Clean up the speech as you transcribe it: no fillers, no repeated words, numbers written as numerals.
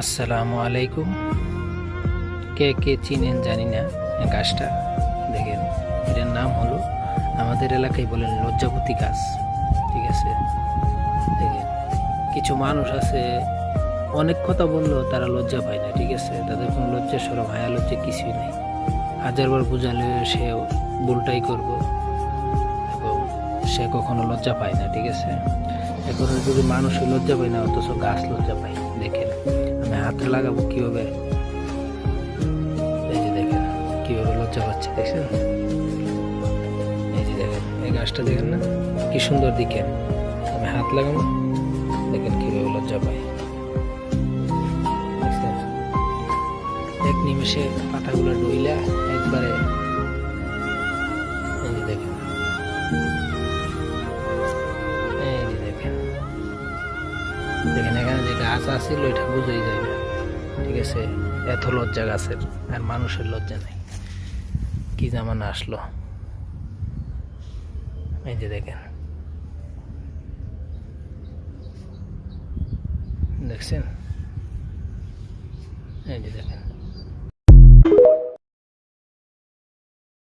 আসসালামু আলাইকুম। কে কে চিনেন জানি না, গাছটা দেখেন, এটার নাম হলো, আমাদের এলাকায় বলেন লজ্জাপতি গাছ। ঠিক আছে, দেখেন কিছু মানুষ আছে অনেক কথা বললেও তারা লজ্জা পায় না। ঠিক আছে, তাদের কোনো লজ্জা সরম হায়া লজ্জা কিছুই নেই। হাজারবার বোঝালে সে ভুলটাই করব এবং সে কখনো লজ্জা পায় না। ঠিক আছে, এখন যদি মানুষ লজ্জা পায় না, অথচ গাছ লজ্জা পায়। দেখেন আমি হাতে লাগাবো কিভাবে, এই যে দেখেন কিভাবে লজ্জা পাচ্ছে, দেখছেন? এই যে দেখেন, এই গাছটা দেখেন না কি সুন্দর, দেখেন আমি হাত লাগাবো, দেখেন কিভাবে লজ্জা পায়। দেখছেন? এক নিমেষে পাতাগুলো ডইলা একবারে, এই যে দেখেন, এই যে দেখেন, দেখেন এখানে যে গাছ আছিল ওইটা বুঝেই যায় না। ঠিক আছে, এত লজ্জা গাছের, আর মানুষের লজ্জা নেই। কি জামানা আসলো, এই যে দেখেন, দেখছেন? এই যে দেখেন।